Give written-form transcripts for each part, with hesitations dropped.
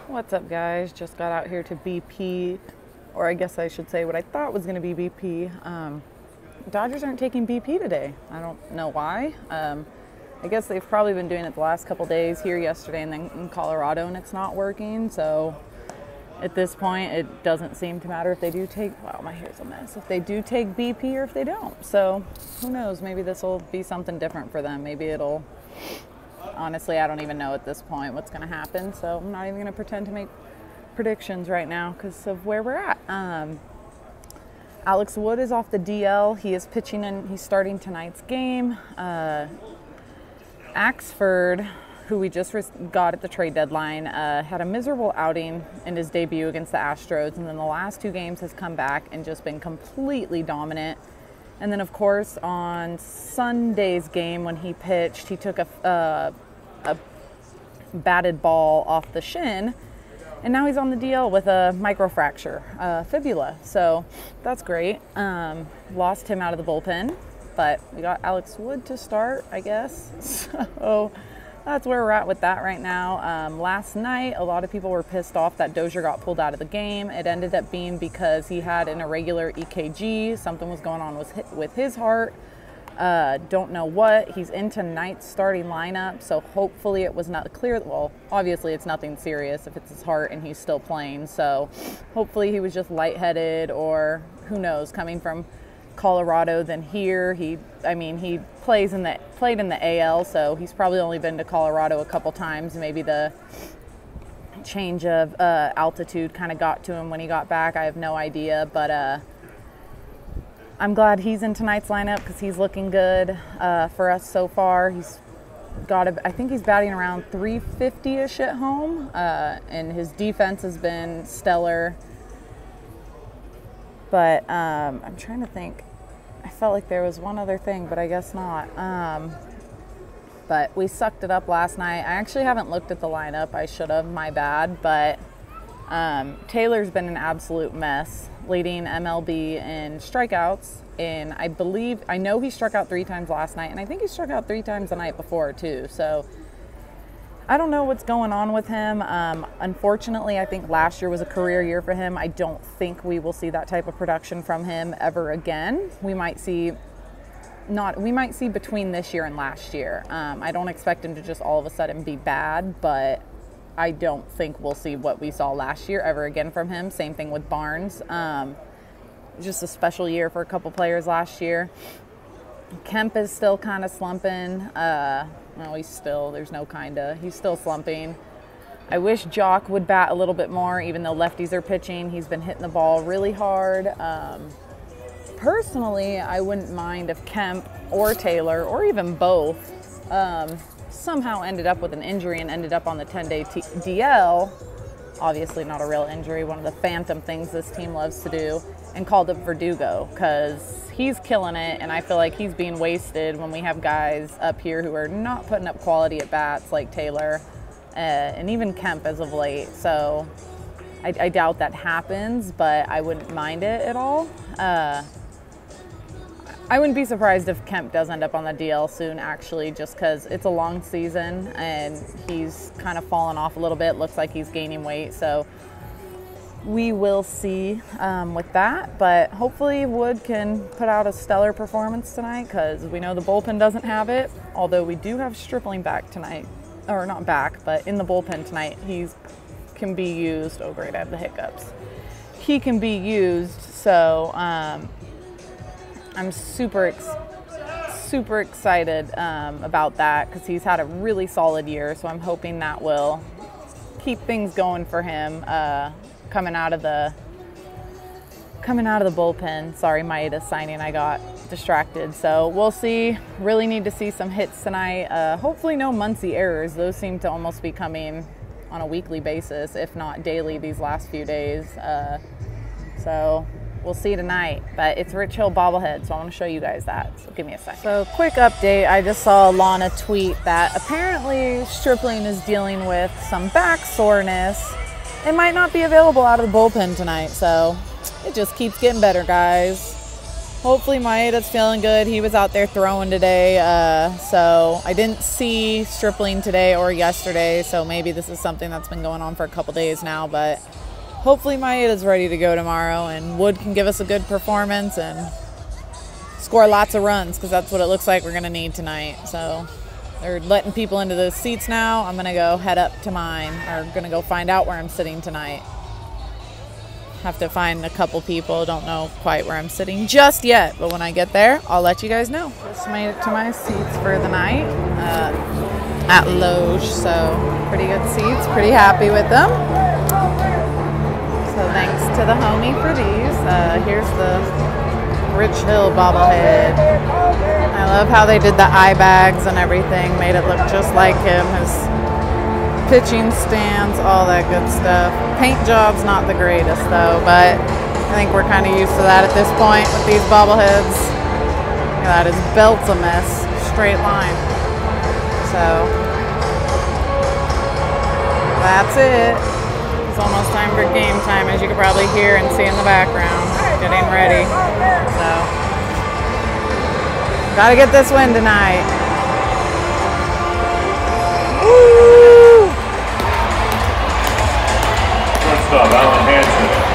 What's up, guys? Just got out here to BP, or I guess I should say what I thought was going to be BP. Dodgers aren't taking BP today. I don't know why. I guess they've probably been doing it the last couple days, here yesterday and then in Colorado, and it's not working. So at this point, it doesn't seem to matter if they do take, wow, my hair's a mess, if they do take BP or if they don't. So who knows? Maybe this will be something different for them. Maybe it'll, honestly, I don't even know at this point what's going to happen. So I'm not even going to pretend to make predictions right now because of where we're at. Alex Wood is off the DL. He is pitching and he's starting tonight's game. Axford, who we just got at the trade deadline, had a miserable outing in his debut against the Astros, and then the last two games has come back and just been completely dominant. And then, of course, on Sunday's game when he pitched, he took a batted ball off the shin, and now he's on the DL with a microfracture, fibula. So that's great. Lost him out of the bullpen, but we got Alex Wood to start, I guess. So that's where we're at with that right now. Last night, a lot of people were pissed off that Dozier got pulled out of the game. It ended up being because he had an irregular EKG. Something was going on with his heart. Don't know what. He's in tonight's starting lineup, so hopefully it was not clear. Well, obviously it's nothing serious if it's his heart and he's still playing. So hopefully he was just lightheaded, or who knows, coming from Colorado than here. He played in the AL, so he's probably only been to Colorado a couple times. Maybe the change of altitude kind of got to him when he got back. I have no idea, but I'm glad he's in tonight's lineup because he's looking good for us so far. He's got I think he's batting around 350-ish at home, and his defense has been stellar. But I'm trying to think. I felt like there was one other thing, but I guess not. But we sucked it up last night. I actually haven't looked at the lineup. I should have, my bad. But Taylor's been an absolute mess, leading MLB in strikeouts. And I know he struck out 3 times last night, and I think he struck out 3 times the night before too. So I don't know what's going on with him. Unfortunately, I think last year was a career year for him. I don't think we will see that type of production from him ever again. We might see between this year and last year. I don't expect him to just all of a sudden be bad, but I don't think we'll see what we saw last year ever again from him. Same thing with Barnes. Just a special year for a couple players last year. Kemp is still kind of slumping. No, he's still slumping. I wish Jock would bat a little bit more, even though lefties are pitching. He's been hitting the ball really hard. Personally, I wouldn't mind if Kemp or Taylor, or even both, somehow ended up with an injury and ended up on the 10-day DL. Obviously not a real injury, one of the phantom things this team loves to do, and called up Verdugo, because he's killing it, and I feel like he's being wasted when we have guys up here who are not putting up quality at bats like Taylor and even Kemp as of late. So I doubt that happens, but I wouldn't mind it at all. I wouldn't be surprised if Kemp does end up on the DL soon, actually, just because it's a long season and he's kind of fallen off a little bit. Looks like he's gaining weight, so we will see with that. But hopefully Wood can put out a stellar performance tonight, because we know the bullpen doesn't have it, although we do have Stripling back tonight. Or not back, but in the bullpen tonight. He can be used. Oh, great, I have the hiccups. He can be used, so I'm super excited about that, because he's had a really solid year. So I'm hoping that will keep things going for him coming out of the bullpen. Sorry, Maeda's signing. I got distracted. So we'll see. Really need to see some hits tonight. Hopefully no Muncy errors. Those seem to almost be coming on a weekly basis, if not daily, these last few days. So we'll see tonight, but it's Rich Hill bobblehead, so I want to show you guys that. So give me a second. So quick update, I just saw Lana tweet that apparently Stripling is dealing with some back soreness. It might not be available out of the bullpen tonight, so it just keeps getting better, guys. hopefully Maeda's feeling good. He was out there throwing today, so I didn't see Stripling today or yesterday, so maybe this is something that's been going on for a couple days now, but hopefully Maeda's ready to go tomorrow and Wood can give us a good performance and score lots of runs, because that's what it looks like we're going to need tonight. So they're letting people into the seats now. I'm going to go head up to mine, or going to go find out where I'm sitting tonight. Have to find a couple people. Don't know quite where I'm sitting just yet, but when I get there, I'll let you guys know. Just made it to my seats for the night at Loge, so pretty good seats. Pretty happy with them. So thanks to the homie for these. Here's the Rich Hill bobblehead. I love how they did the eye bags and everything. Made it look just like him. His pitching stands, all that good stuff. Paint job's not the greatest though, but I think we're kind of used to that at this point with these bobbleheads. Look at that, his belt's a mess, straight line. So that's it. It's almost time for game time, as you can probably hear and see in the background. Getting ready. So gotta get this win tonight. Woo! Shortstop, Alan Hansen.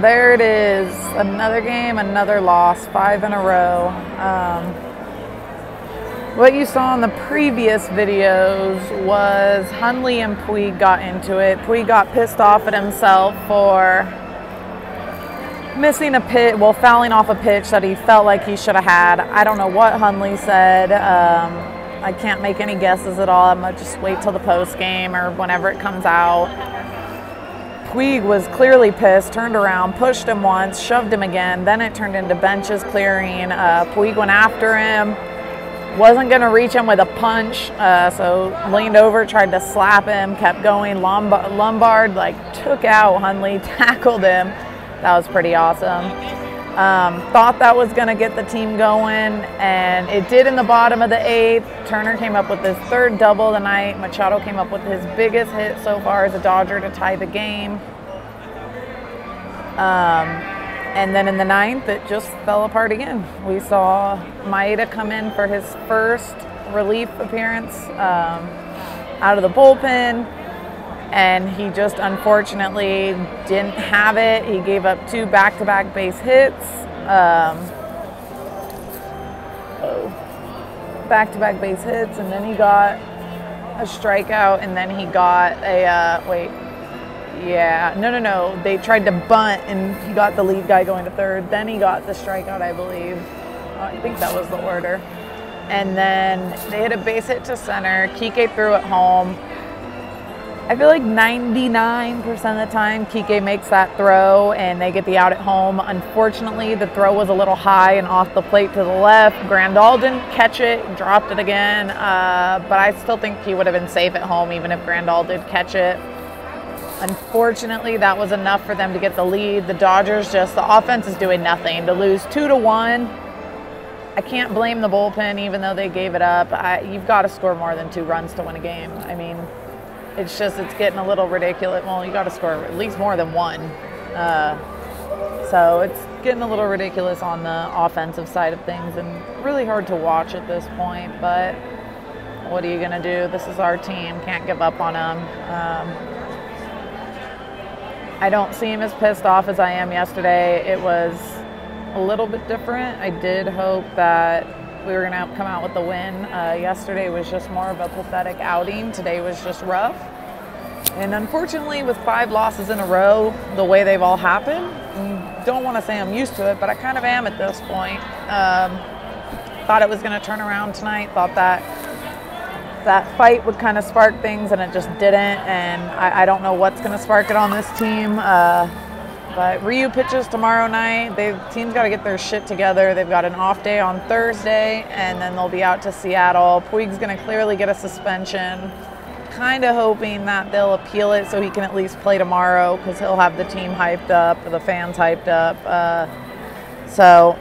There it is, another game, another loss, 5 in a row. What you saw in the previous videos was Hundley and Puig got into it. Puig got pissed off at himself for missing a pitch, well, fouling off a pitch that he felt like he should have had. I don't know what Hundley said. I can't make any guesses at all. I'm gonna just wait till the post game or whenever it comes out. Puig was clearly pissed, turned around, pushed him once, shoved him again, then it turned into benches clearing. Puig went after him, wasn't going to reach him with a punch, so leaned over, tried to slap him, kept going. Lombard took out Hundley, tackled him. That was pretty awesome. Thought that was going to get the team going, and it did in the bottom of the 8th. Turner came up with his 3rd double of the night. Machado came up with his biggest hit so far as a Dodger to tie the game. And then in the 9th, it just fell apart again. We saw Maeda come in for his first relief appearance out of the bullpen, and he just unfortunately didn't have it. He gave up 2 back-to-back base hits. Back-to-back base hits, and then he got a strikeout, and then he got a, no. They tried to bunt, and he got the lead guy going to 3rd. Then he got the strikeout, I believe. I think that was the order. And then they hit a base hit to center. Kike threw it home. I feel like 99% of the time, Kike makes that throw and they get the out at home. Unfortunately, the throw was a little high and off the plate to the left. Grandal didn't catch it, dropped it again, but I still think he would have been safe at home even if Grandal did catch it. Unfortunately, that was enough for them to get the lead. The Dodgers the offense is doing nothing. To lose 2-1, I can't blame the bullpen even though they gave it up. You've got to score more than 2 runs to win a game. I mean, it's getting a little ridiculous. Well, you got to score at least more than 1. So it's getting a little ridiculous on the offensive side of things and really hard to watch at this point. But what are you going to do? This is our team. Can't give up on them. I don't seem as pissed off as I am yesterday. It was a little bit different. I did hope that we were going to come out with the win. Yesterday was just more of a pathetic outing. Today was just rough. And unfortunately, with 5 losses in a row, the way they've all happened, I don't want to say I'm used to it, but I kind of am at this point. Thought it was going to turn around tonight. Thought that fight would kind of spark things, and it just didn't. And I don't know what's going to spark it on this team. But Ryu pitches tomorrow night. Team's got to get their shit together. They've got an off day on Thursday, and then they'll be out to Seattle. Puig's going to clearly get a suspension. Kind of hoping that they'll appeal it so he can at least play tomorrow, because he'll have the team hyped up, the fans hyped up. So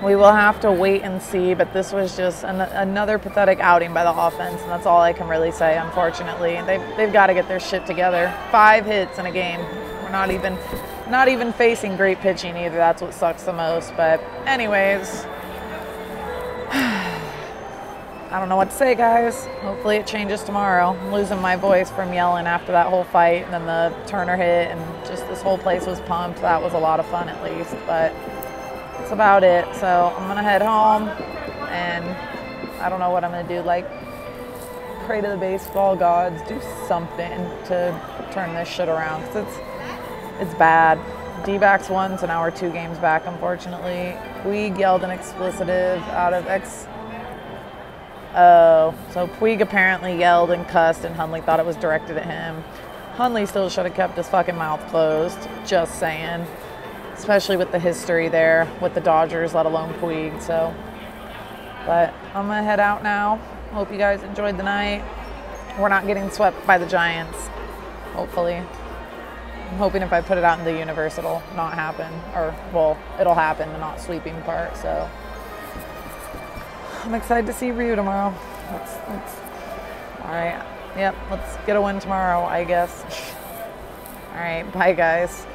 we will have to wait and see, but this was just another pathetic outing by the offense, and that's all I can really say, unfortunately. They've got to get their shit together. 5 hits in a game. We're not even facing great pitching either. That's what sucks the most. But anyways, I don't know what to say, guys. Hopefully it changes tomorrow. I'm losing my voice from yelling after that whole fight, and then the Turner hit, and just this whole place was pumped. That was a lot of fun at least, but that's about it. So I'm gonna head home, and I don't know what I'm gonna do. Like, pray to the baseball gods, do something to turn this shit around, because it's bad. D-backs won, so now we're 2 games back, unfortunately. Puig yelled an expletive out of Oh, so Puig apparently yelled and cussed, and Hundley thought it was directed at him. Hundley still should have kept his fucking mouth closed, just saying. Especially with the history there with the Dodgers, let alone Puig. So, but I'm gonna head out now. Hope you guys enjoyed the night. We're not getting swept by the Giants, hopefully. I'm hoping if I put it out in the universe, it'll not happen. Or, well, it'll happen, the not sweeping part. So I'm excited to see Ryu tomorrow. All right. Yep, let's get a win tomorrow, I guess. All right, bye, guys.